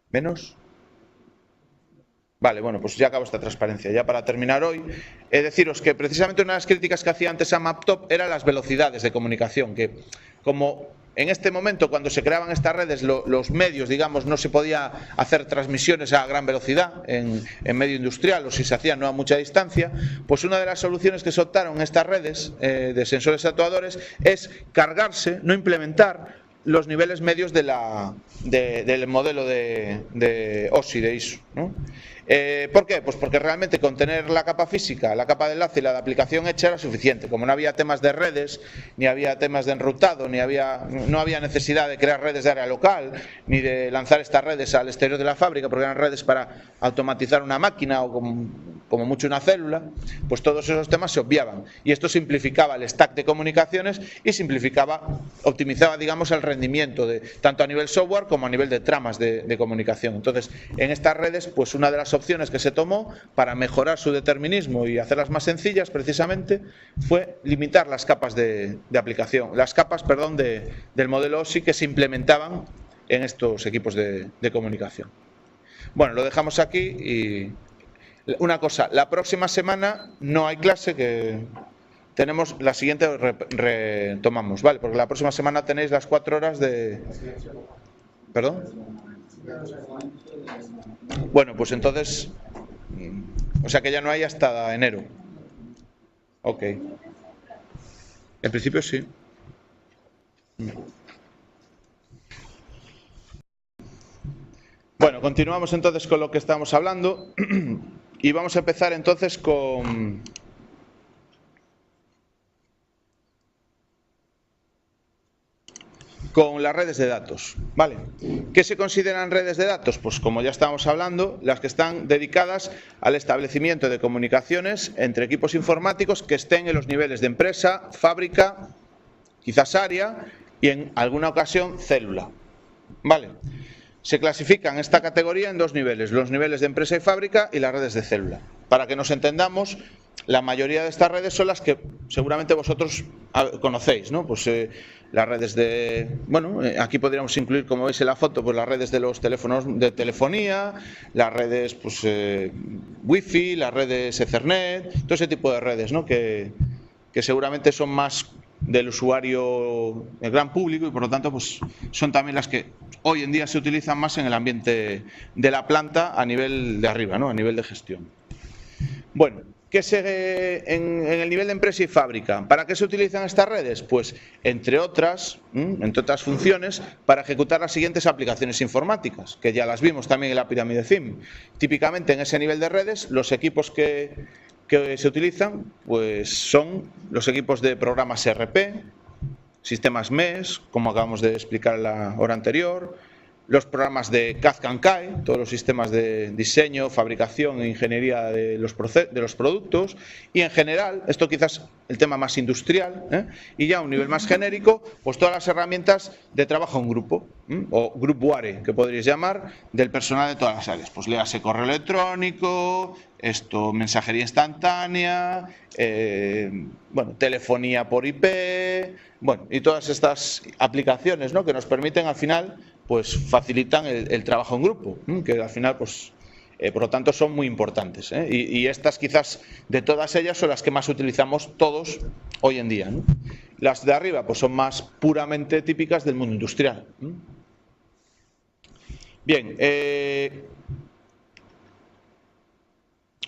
¿Menos? Vale, bueno, pues ya acabo esta transparencia. Ya para terminar hoy, deciros que precisamente una de las críticas que hacía antes a MapTop eran las velocidades de comunicación, que como en este momento cuando se creaban estas redes los medios, digamos, no se podía hacer transmisiones a gran velocidad en medio industrial o si se hacían no a mucha distancia, pues una de las soluciones que se optaron en estas redes de sensores actuadores es cargarse, no implementar los niveles medios del modelo de OSI, de ISO, ¿no? ¿Por qué? Pues porque realmente con tener la capa física, la capa de enlace y la de aplicación hecha era suficiente. Como no había temas de redes, ni había temas de enrutado, no había necesidad de crear redes de área local, ni de lanzar estas redes al exterior de la fábrica, porque eran redes para automatizar una máquina o como mucho una célula, pues todos esos temas se obviaban. Y esto simplificaba el stack de comunicaciones y optimizaba, digamos, el rendimiento tanto a nivel software como a nivel de tramas de comunicación. Entonces, en estas redes, pues una de las opciones que se tomó para mejorar su determinismo y hacerlas más sencillas, precisamente, fue limitar las capas de aplicación, las capas, perdón, del modelo OSI que se implementaban en estos equipos de comunicación. Bueno, lo dejamos aquí y una cosa, la próxima semana no hay clase, que tenemos la siguiente, retomamos, ¿vale? Porque la próxima semana tenéis las 4 horas de... ¿Perdón? Bueno, pues entonces, o sea que ya no hay hasta enero. Ok. En principio sí. Bueno, continuamos entonces con lo que estamos hablando y vamos a empezar entonces con las redes de datos, ¿vale? ¿Qué se consideran redes de datos? Pues como ya estábamos hablando, las que están dedicadas al establecimiento de comunicaciones entre equipos informáticos que estén en los niveles de empresa, fábrica, quizás área y en alguna ocasión célula, ¿vale? Se clasifican esta categoría en 2 niveles, los niveles de empresa y fábrica y las redes de célula. Para que nos entendamos, la mayoría de estas redes son las que seguramente vosotros conocéis, ¿no? Pues las redes de... Bueno, aquí podríamos incluir, como veis en la foto, pues las redes de los teléfonos de telefonía, las redes pues Wi-Fi, las redes Ethernet, todo ese tipo de redes, ¿no? Que seguramente son más del usuario, el gran público, y por lo tanto pues son también las que hoy en día se utilizan más en el ambiente de la planta a nivel de arriba, ¿no? A nivel de gestión. Bueno, ¿qué se en el nivel de empresa y fábrica? ¿Para qué se utilizan estas redes? Pues entre otras funciones, para ejecutar las siguientes aplicaciones informáticas, que ya las vimos también en la pirámide CIM. Típicamente en ese nivel de redes, los equipos que se utilizan pues son los equipos de programas ERP, sistemas MES, como acabamos de explicar en la hora anterior, los programas de CAD/CAM/CAE, todos los sistemas de diseño, fabricación e ingeniería de los productos, y en general, esto quizás el tema más industrial, y ya a un nivel más genérico, pues todas las herramientas de trabajo en grupo, o grupuare, que podríais llamar, del personal de todas las áreas. Pues léase correo electrónico, mensajería instantánea, bueno, telefonía por IP, bueno, y todas estas aplicaciones, ¿no? Que nos permiten al final pues facilitan el trabajo en grupo, que al final pues por lo tanto son muy importantes, y estas quizás de todas ellas son las que más utilizamos todos hoy en día, ¿no? Las de arriba pues son más puramente típicas del mundo industrial. Bien,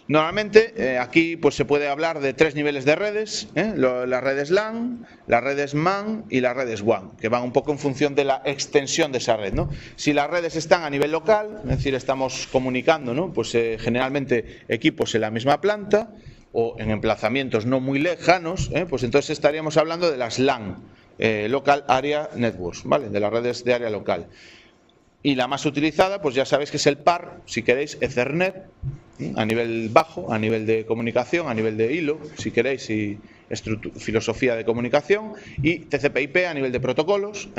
normalmente aquí pues se puede hablar de 3 niveles de redes, las redes LAN, las redes MAN y las redes WAN, que van un poco en función de la extensión de esa red, ¿no? Si las redes están a nivel local, es decir, estamos comunicando, ¿no? Pues generalmente equipos en la misma planta o en emplazamientos no muy lejanos, pues entonces estaríamos hablando de las LAN, Local Area Networks, ¿vale? De las redes de área local. Y la más utilizada, pues ya sabéis que es el PAR, si queréis, Ethernet, a nivel bajo, a nivel de comunicación, a nivel de hilo, si queréis, y filosofía de comunicación, y TCP/IP a nivel de protocolos,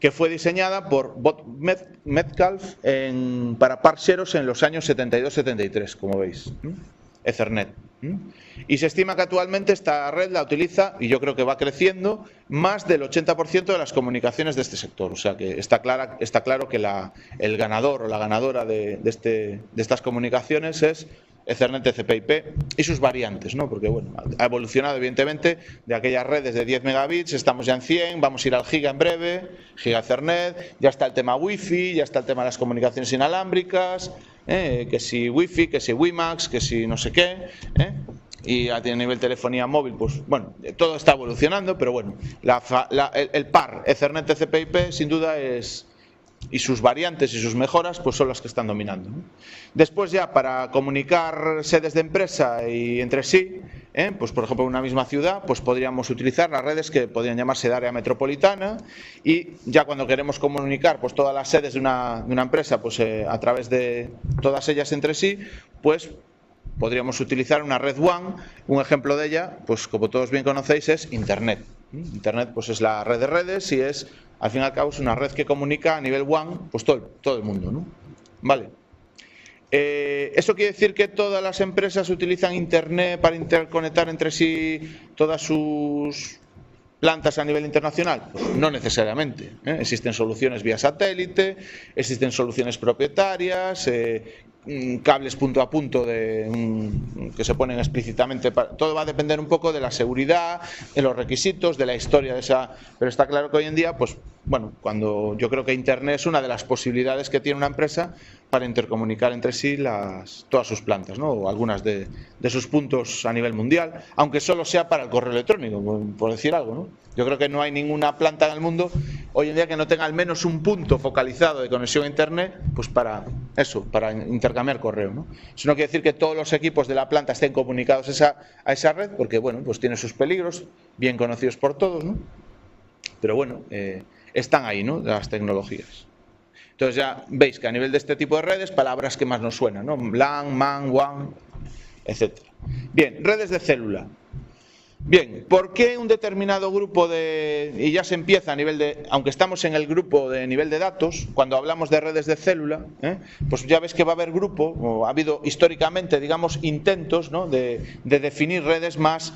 que fue diseñada por Bob Metcalfe para parseros en los años 72-73, como veis, Ethernet. Y se estima que actualmente esta red la utiliza, y yo creo que va creciendo, más del 80% de las comunicaciones de este sector. O sea que está claro que el ganador o la ganadora de estas comunicaciones es Ethernet, TCP/IP y sus variantes, ¿no? Porque bueno, ha evolucionado evidentemente de aquellas redes de 10 megabits, estamos ya en 100, vamos a ir al giga en breve, giga Ethernet, ya está el tema Wi-Fi, ya está el tema de las comunicaciones inalámbricas, que si Wi-Fi, que si WiMAX, que si no sé qué, y a nivel telefonía móvil, pues bueno, todo está evolucionando, pero bueno, el par Ethernet, TCP/IP sin duda es, y sus variantes y sus mejoras pues son las que están dominando, ¿no? Después ya para comunicar sedes de empresa y entre sí, pues por ejemplo en una misma ciudad pues podríamos utilizar las redes que podrían llamarse de área metropolitana, y ya cuando queremos comunicar pues todas las sedes de una empresa pues a través de todas ellas entre sí, pues podríamos utilizar una red WAN. Un ejemplo de ella, pues como todos bien conocéis, es Internet. Internet pues es la red de redes y es, al fin y al cabo, es una red que comunica a nivel WAN pues todo el mundo, ¿no? Vale. ¿Eso quiere decir que todas las empresas utilizan Internet para interconectar entre sí todas sus plantas a nivel internacional? Pues no necesariamente. Existen soluciones vía satélite, existen soluciones propietarias, cables punto a punto que se ponen explícitamente. Todo va a depender un poco de la seguridad, de los requisitos, de la historia de esa. Pero está claro que hoy en día, pues bueno, cuando yo creo que Internet es una de las posibilidades que tiene una empresa para intercomunicar entre sí todas sus plantas, ¿no? O algunas de sus puntos a nivel mundial, aunque solo sea para el correo electrónico, por decir algo, ¿no? Yo creo que no hay ninguna planta en el mundo hoy en día que no tenga al menos un punto focalizado de conexión a Internet, pues para eso, para intercambiar correo, ¿no? Eso no quiere decir que todos los equipos de la planta estén comunicados a esa red, porque bueno, pues tiene sus peligros, bien conocidos por todos, ¿no? Pero bueno, están ahí, ¿no? Las tecnologías. Entonces ya veis que a nivel de este tipo de redes, palabras que más nos suenan, ¿no? LAN, MAN, WAN, etc. Bien, redes de célula. Bien, ¿por qué un determinado grupo y ya se empieza a nivel de, aunque estamos en el grupo de nivel de datos, cuando hablamos de redes de célula, pues ya ves que va a haber grupo, o ha habido históricamente, digamos, intentos, ¿no? de definir redes más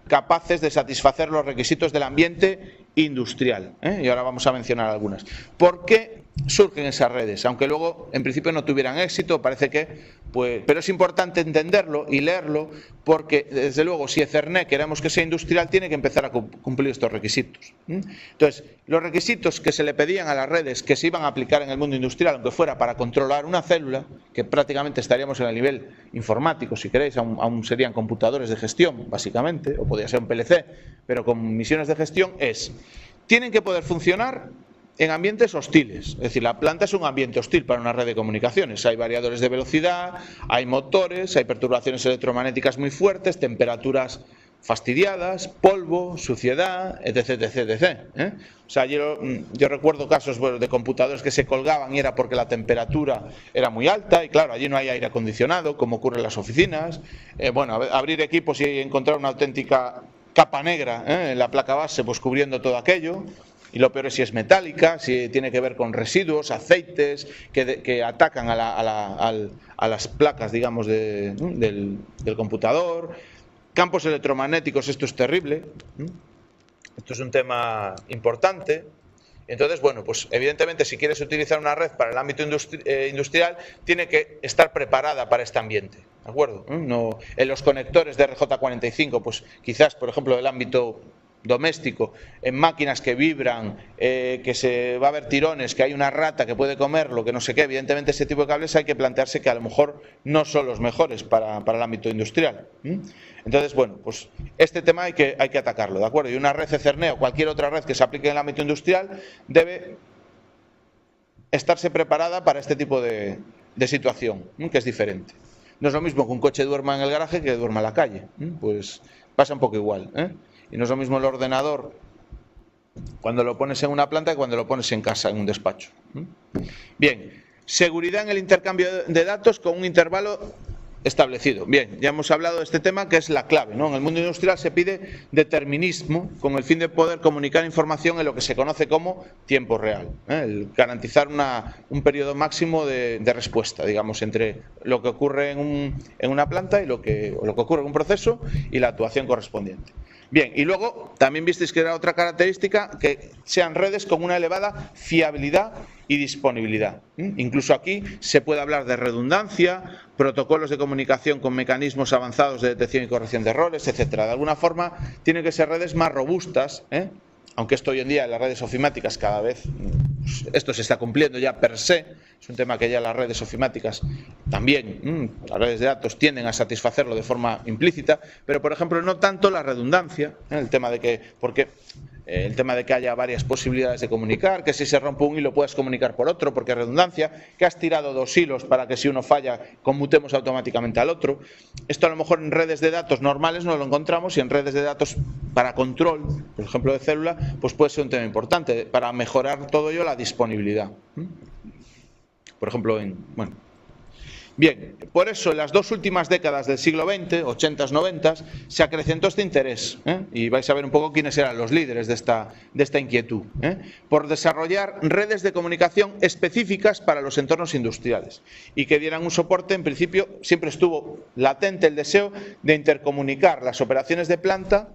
capaces de satisfacer los requisitos del ambiente industrial, y ahora vamos a mencionar algunas. ¿Por qué surgen esas redes? Aunque luego en principio no tuvieran éxito, parece que, pues, pero es importante entenderlo y leerlo, porque desde luego si Ethernet queremos que sea industrial, tiene que empezar a cumplir estos requisitos. Entonces, los requisitos que se le pedían a las redes que se iban a aplicar en el mundo industrial, aunque fuera para controlar una célula, que prácticamente estaríamos en el nivel informático, si queréis, aún serían computadores de gestión, básicamente, o podría ser un PLC, pero con misiones de gestión, tienen que poder funcionar en ambientes hostiles. Es decir, la planta es un ambiente hostil para una red de comunicaciones. Hay variadores de velocidad, hay motores, hay perturbaciones electromagnéticas muy fuertes, temperaturas fastidiadas, polvo, suciedad, etc. etc. O sea, yo recuerdo casos de computadores que se colgaban y era porque la temperatura era muy alta y claro, allí no hay aire acondicionado, como ocurre en las oficinas. Bueno, abrir equipos y encontrar una auténtica capa negra en la placa base, pues cubriendo todo aquello. Y lo peor es si es metálica, si tiene que ver con residuos, aceites que atacan a las placas, digamos, del computador. Campos electromagnéticos, esto es terrible. Esto es un tema importante. Entonces, bueno, pues evidentemente si quieres utilizar una red para el ámbito industrial, tiene que estar preparada para este ambiente. ¿De acuerdo? No, en los conectores de RJ45, pues quizás, por ejemplo, del ámbito doméstico, en máquinas que vibran, que se va a ver tirones, que hay una rata que puede comerlo, que no sé qué, evidentemente ese tipo de cables hay que plantearse que a lo mejor no son los mejores para el ámbito industrial. Entonces, bueno, pues este tema hay que atacarlo, ¿de acuerdo? Y una red Ethernet o cualquier otra red que se aplique en el ámbito industrial debe estarse preparada para este tipo de situación, que es diferente. No es lo mismo que un coche duerma en el garaje que duerma en la calle, pues pasa un poco igual, Y no es lo mismo el ordenador cuando lo pones en una planta que cuando lo pones en casa, en un despacho. Bien, seguridad en el intercambio de datos con un intervalo establecido. Bien, ya hemos hablado de este tema que es la clave, ¿no? En el mundo industrial se pide determinismo con el fin de poder comunicar información en lo que se conoce como tiempo real, el garantizar un periodo máximo de respuesta, digamos, entre lo que ocurre en una planta y lo que ocurre en un proceso y la actuación correspondiente. Bien, y luego también visteis que era otra característica que sean redes con una elevada fiabilidad y disponibilidad. Incluso aquí se puede hablar de redundancia, protocolos de comunicación con mecanismos avanzados de detección y corrección de errores, etcétera. De alguna forma tienen que ser redes más robustas, aunque esto hoy en día en las redes ofimáticas cada vez, esto se está cumpliendo ya per se, es un tema que ya las redes ofimáticas también, las redes de datos tienden a satisfacerlo de forma implícita, pero por ejemplo no tanto la redundancia, el tema de que haya varias posibilidades de comunicar, que si se rompe un hilo puedas comunicar por otro, porque redundancia, que has tirado dos hilos para que si uno falla conmutemos automáticamente al otro. Esto a lo mejor en redes de datos normales no lo encontramos y en redes de datos para control, por ejemplo de célula, pues puede ser un tema importante para mejorar todo ello la disponibilidad. Por ejemplo, Bien, por eso en las dos últimas décadas del siglo XX, 80s, 90s, se acrecentó este interés, y vais a ver un poco quiénes eran los líderes de esta inquietud, por desarrollar redes de comunicación específicas para los entornos industriales y que dieran un soporte. En principio siempre estuvo latente el deseo de intercomunicar las operaciones de planta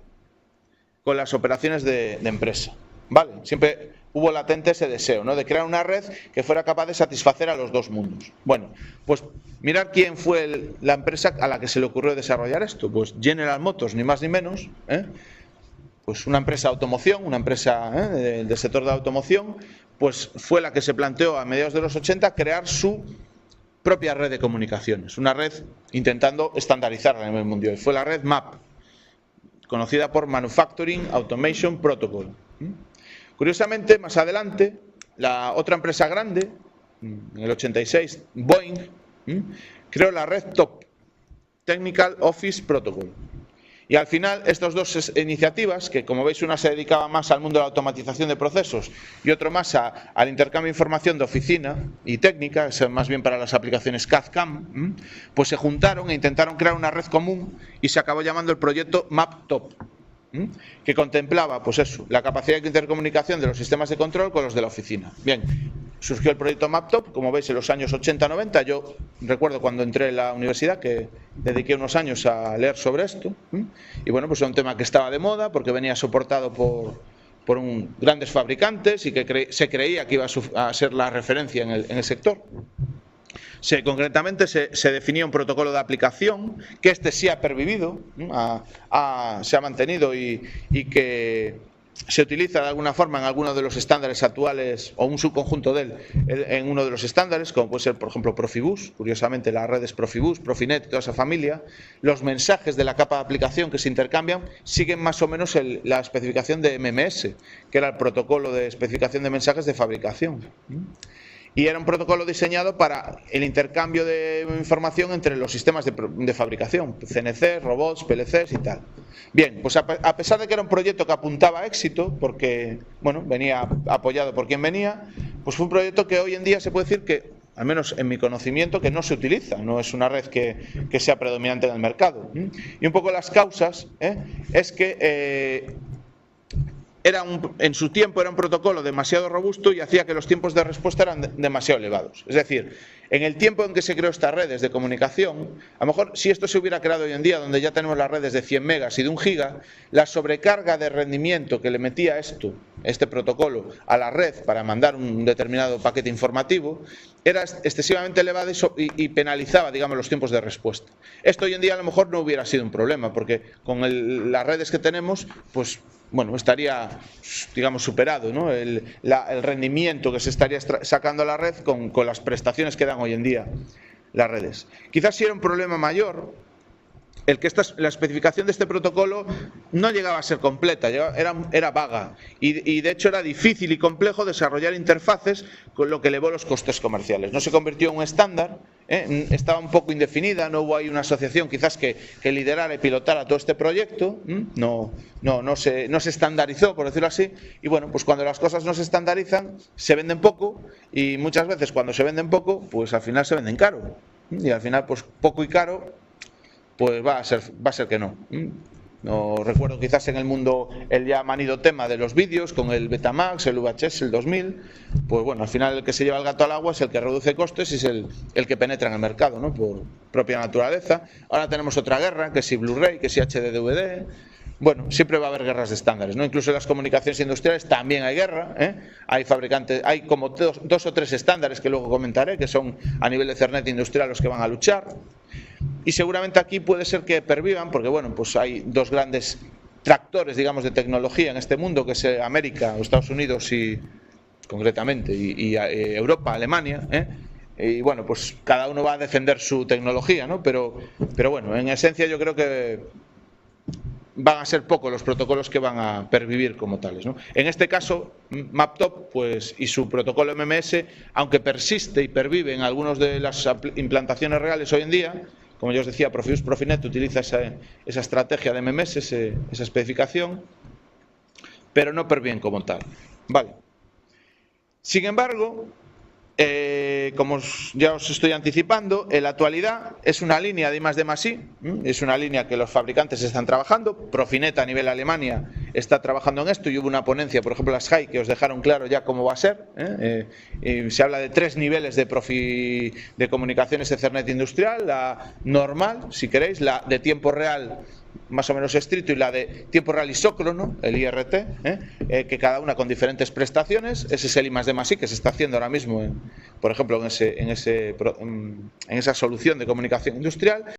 con las operaciones de empresa. ¿Vale? Siempre hubo latente ese deseo, ¿no?, de crear una red que fuera capaz de satisfacer a los dos mundos. Bueno, pues mirad quién fue la empresa a la que se le ocurrió desarrollar esto. Pues General Motors, ni más ni menos, pues una empresa de automoción, una empresa del sector de la automoción, pues fue la que se planteó a mediados de los 80 crear su propia red de comunicaciones, una red intentando estandarizarla a nivel mundial. Fue la red MAP, conocida por Manufacturing Automation Protocol. Curiosamente, más adelante, la otra empresa grande, en el 86, Boeing, creó la red TOP, Technical Office Protocol. Y al final, estas dos iniciativas, que como veis una se dedicaba más al mundo de la automatización de procesos y otro más al intercambio de información de oficina y técnica, es más bien para las aplicaciones CAD/CAM, pues se juntaron e intentaron crear una red común y se acabó llamando el proyecto MAP-TOP, que contemplaba, pues eso, la capacidad de intercomunicación de los sistemas de control con los de la oficina. Bien, surgió el proyecto MAP-TOP, como veis, en los años 80-90. Yo recuerdo cuando entré en la universidad que dediqué unos años a leer sobre esto. Y bueno, pues era un tema que estaba de moda porque venía soportado por grandes fabricantes y que se creía que iba a ser la referencia en el sector. Concretamente se definía un protocolo de aplicación que sí ha pervivido, se ha mantenido y que se utiliza de alguna forma en alguno de los estándares actuales o un subconjunto de él en uno de los estándares, como puede ser, por ejemplo, Profibus. Curiosamente, las redes Profibus, Profinet, toda esa familia, los mensajes de la capa de aplicación que se intercambian siguen más o menos la especificación de MMS, que era el protocolo de especificación de mensajes de fabricación. Y era un protocolo diseñado para el intercambio de información entre los sistemas de fabricación, CNC, robots, PLCs y tal. Bien, pues a pesar de que era un proyecto que apuntaba a éxito, porque bueno, venía apoyado por quien venía, pues fue un proyecto que hoy en día se puede decir que, al menos en mi conocimiento, que no se utiliza, no es una red que sea predominante en el mercado. Y un poco las causas es que en su tiempo era un protocolo demasiado robusto y hacía que los tiempos de respuesta eran demasiado elevados. Es decir, en el tiempo en que se creó estas redes de comunicación, a lo mejor si esto se hubiera creado hoy en día, donde ya tenemos las redes de 100 megas y de 1 giga, la sobrecarga de rendimiento que le metía este protocolo a la red para mandar un determinado paquete informativo era excesivamente elevada y penalizaba, digamos, los tiempos de respuesta. Esto hoy en día a lo mejor no hubiera sido un problema, porque con las redes que tenemos, pues bueno, estaría, digamos, superado, ¿no?, el rendimiento que se estaría sacando a la red con las prestaciones que dan hoy en día las redes. Quizás si era un problema mayor el que la especificación de este protocolo no llegaba a ser completa, era vaga y de hecho era difícil y complejo desarrollar interfaces, con lo que elevó los costes comerciales. No se convirtió en un estándar, estaba un poco indefinida, no hubo ahí una asociación quizás que liderara y pilotara todo este proyecto, no se estandarizó, por decirlo así, y bueno, pues cuando las cosas no se estandarizan, se venden poco y muchas veces cuando se venden poco, pues al final se venden caro y al final pues poco y caro, pues va a ser que no. No recuerdo quizás en el mundo el ya manido tema de los vídeos con el Betamax, el VHS, el 2000, pues bueno, al final el que se lleva el gato al agua es el que reduce costes y es el que penetra en el mercado, ¿no?, por propia naturaleza. Ahora tenemos otra guerra, que si Blu-ray, que si HD-DVD. Bueno, siempre va a haber guerras de estándares, ¿no? Incluso en las comunicaciones industriales también hay guerra, hay fabricantes, hay como dos o tres estándares que luego comentaré, que son a nivel de Ethernet industrial los que van a luchar. Y seguramente aquí puede ser que pervivan, porque bueno, pues hay dos grandes tractores, digamos, de tecnología en este mundo, que es América o Estados Unidos y concretamente y Europa, Alemania, y bueno, pues cada uno va a defender su tecnología, ¿no? Pero bueno, en esencia yo creo que van a ser pocos los protocolos que van a pervivir como tales, ¿no? En este caso, MAP-TOP, pues, y su protocolo MMS, aunque persiste y pervive en algunas de las implantaciones reales hoy en día, como yo os decía, Profibus Profinet utiliza esa estrategia de MMS, esa especificación, pero no perviven como tal. Vale. Sin embargo, Como ya os estoy anticipando, en la actualidad es una línea de I+D+I, es una línea que los fabricantes están trabajando. Profinet a nivel Alemania está trabajando en esto y hubo una ponencia, por ejemplo, las SHAI, que os dejaron claro ya cómo va a ser. Se habla de 3 niveles de comunicaciones Ethernet industrial: la normal, si queréis, la de tiempo real más o menos estricto y la de tiempo real isócrono, el IRT, que cada una con diferentes prestaciones. Ese es el I+D+I que se está haciendo ahora mismo, por ejemplo, en esa solución de comunicación industrial.